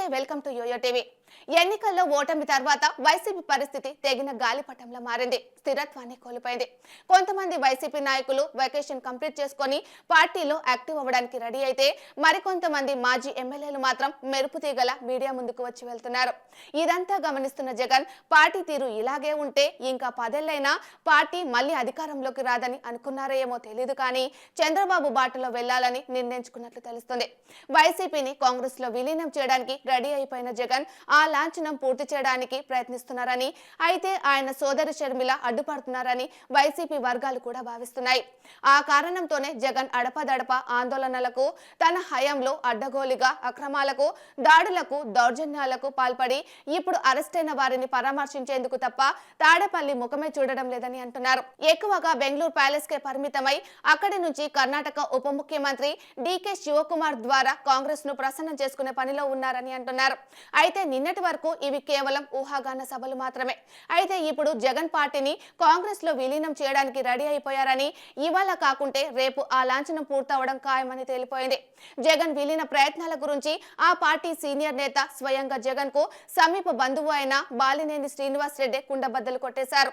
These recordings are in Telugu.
నమస్తే, వెల్కమ్ టు యోయో టీవీ. ఎన్నికల్లో ఓటమి తర్వాత వైసీపీ పరిస్థితి తెగిన గాలిపటంలా మారింది. స్థిరత్వాన్ని కోల్పోయింది. కొంతమంది వైసీపీ నాయకులు వెకేషన్ కంప్లీట్ చేసుకొని పార్టీలో యాక్టివ్ అవ్వడానికి రెడీ అయితే, మరికొంతమంది మాజీ ఎమ్మెల్యేలు మాత్రం మెరుపు తీగల మీడియా ముందుకు వచ్చి వెళ్తున్నారు. ఇదంతా గమనిస్తున్న జగన్ పార్టీ తీరు ఇలాగే ఉంటే ఇంకా 10 ఏళ్లైనా పార్టీ మళ్ళీ అధికారంలోకి రాదని అనుకున్నారో ఏమో తెలియదు, కానీ చంద్రబాబు బాటలో వెళ్లాలని నిర్ణయించుకున్నట్లు తెలుస్తుంది. వైసీపీని కాంగ్రెస్ లో విలీనం చేయడానికి రెడీ అయిపోయిన జగన్ ఆ లాంఛనం పూర్తి చేయడానికి ప్రయత్నిస్తున్నారని, అయితే ఆయన సోదరి షర్మిల అడ్డుపడుతున్నారని వైసీపీ వర్గాలు కూడా భావిస్తున్నాయి. ఆ కారణంతోనే జగన్ అడపదడప ఆందోళనలకు, తన హయాంలో అడ్డగోలిగా అక్రమాలకు, దాడులకు, దౌర్జన్యాలకు పాల్పడి ఇప్పుడు అరెస్టైన వారిని పరామర్శించేందుకు తప్ప తాడేపల్లి ముఖమే చూడడం లేదని అంటున్నారు. ఎక్కువగా బెంగళూరు ప్యాలెస్ కే పరిమితమై అక్కడి నుంచి కర్ణాటక ఉప ముఖ్యమంత్రి డీకే శివకుమార్ ద్వారా కాంగ్రెస్ ను ప్రసన్నం చేసుకునే పనిలో ఉన్నారని అంటున్నారు. అయితే నిన్నటి వరకు ఇవి కేవలం ఊహాగాన సభలు మాత్రమే. అయితే ఇప్పుడు జగన్ పార్టీని కాంగ్రెస్ లో విలీనం చేయడానికి రెడీ అయిపోయారని, ఇవాళ కాకుంటే రేపు ఆ లాంఛనం పూర్తవడం ఖాయమని తేలిపోయింది. జగన్ విలీన ప్రయత్నాల గురించి ఆ పార్టీ సీనియర్ నేత, స్వయంగా జగన్ కు సమీప బంధువు అయిన బాలినేని శ్రీనివాస్ రెడ్డి కుండబద్దలు కొట్టేశారు.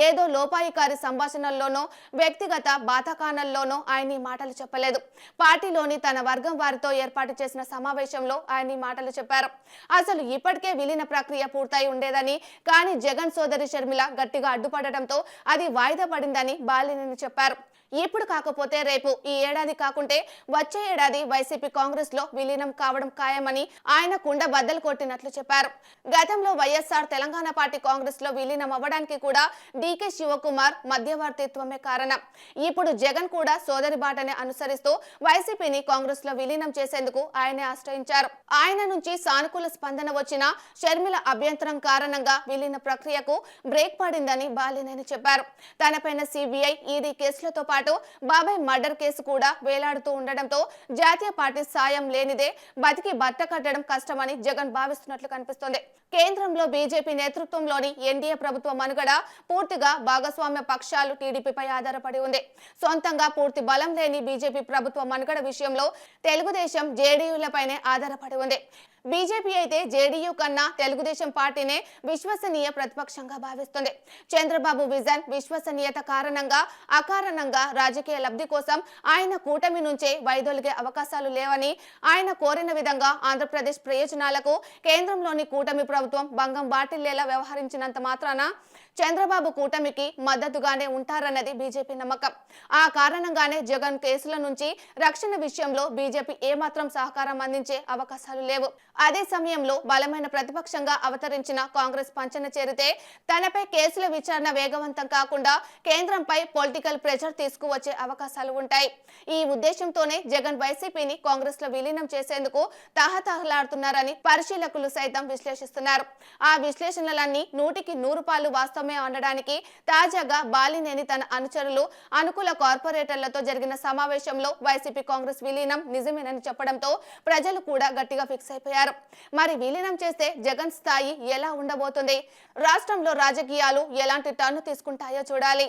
ఏదో లోపాయికారి సంభాషణల్లోనో, వ్యక్తిగత బాతాకాణాల్లోనో ఆయన మాటలు చెప్పలేదు. పార్టీలోని తన వర్గం వారితో ఏర్పాటు చేసిన సమావేశంలో ఆయన మాటలు చెప్పారు. అసలు ఇప్పటికే విలీన ప్రక్రియ పూర్తయి ఉండేదని, కానీ జగన్ సోదరి షర్మిల గట్టిగా అడ్డుపడటంతో అది వాయిదా పడిందని బాలినేని చెప్పారు. ఇప్పుడు కాకపోతే రేపు, ఈ ఏడాది కాకుంటే వచ్చే ఏడాది వైసీపీ కాంగ్రెస్ లో విలీనం కావడం ఖాయమని ఆయన కుండ బద్దలు కొట్టినట్లు చెప్పారు. గతంలో వైఎస్ఆర్ తెలంగాణ పార్టీ కాంగ్రెస్ లో విలీనం అవ్వడానికి కూడా డీకే శివకుమార్ మధ్యవర్తిత్వమే కారణం. ఇప్పుడు జగన్ కూడా సోదరి బాటనే అనుసరిస్తూ వైసీపీని కాంగ్రెస్ లో విలీనం చేసేందుకు ఆయనే ఆశ్రయించారు. ఆయన నుంచి సానుకూల స్పందన వచ్చిన షర్మిల అభ్యంతరం కారణంగా విలీన ప్రక్రియకు బ్రేక్ పడిందని బాలినేని చెప్పారు. తనపైన సిబిఐ, ఈడీ కేసులతో పాటు బాబాయ్ మర్డర్ కేసు కూడా వేలాడుతూ ఉండడంతో జాతీయ పార్టీ సాయం లేనిదే బతికి బట్ట కట్టడం కష్టమని జగన్ భావిస్తున్నట్లు కనిపిస్తోంది. కేంద్రంలో బీజేపీ నేతృత్వంలోని ఎన్డీఏ ప్రభుత్వ మనుగడ పూర్తిగా భాగస్వామ్య పక్షాలు టీడీపీపై ఆధారపడి ఉంది. సొంతంగా పూర్తి బలం లేని బీజేపీ ప్రభుత్వ మనుగడ విషయంలో తెలుగుదేశం, జేడీయూలపైనే ఆధారపడి ఉంది. బీజేపీ అయితే జేడీయూ కన్నా తెలుగుదేశం పార్టీనే విశ్వసనీయ ప్రతిపక్షంగా భావిస్తుంది. చంద్రబాబు విజన్, విశ్వసనీయత కారణంగా అకారణంగా రాజకీయ లబ్ధి కోసం ఆయన కూటమి నుంచే వైదొలిగే అవకాశాలు లేవని, ఆయన కోరిన విధంగా ఆంధ్రప్రదేశ్ ప్రయోజనాలకు కేంద్రంలోని కూటమి ప్రభుత్వం భంగం వాటిల్లేలా వ్యవహరించినంత మాత్రాన చంద్రబాబు కూటమికి మద్దతుగానే ఉంటారన్నది బీజేపీ నమ్మకం. ఆ కారణంగానే జగన్ కేసుల నుంచి రక్షణ విషయంలో బీజేపీ ఏమాత్రం సహకారం అందించే అవకాశాలు లేవు. అదే సమయంలో బలమైన ప్రతిపక్షంగా అవతరించిన కాంగ్రెస్ పంచన చేరితే తనపై కేసుల విచారణ వేగవంతం కాకుండా కేంద్రంపై పొలిటికల్ ప్రెషర్ తీసుకువచ్చే అవకాశాలు ఉంటాయి. ఈ ఉద్దేశంతోనే జగన్ వైసీపీని కాంగ్రెస్ లో విలీనం చేసేందుకు తహతహలాడుతున్నారని పరిశీలకులు సైతం విశ్లేషిస్తున్నారు. ఆ విశ్లేషణలన్నీ 100కి 100 వాస్తవమే అనడానికి తాజాగా బాలినేని తన అనుచరులు, అనుకూల కార్పొరేటర్లతో జరిగిన సమావేశంలో వైసీపీ కాంగ్రెస్ విలీనం నిజమేనని చెప్పడంతో ప్రజలు కూడా గట్టిగా ఫిక్స్ అయిపోయారు. మరి విలీనం చేస్తే జగన్ స్థాయి ఎలా ఉండబోతుంది? రాష్ట్రంలో రాజకీయాలు ఎలాంటి టర్న్ తీసుకుంటాయో చూడాలి.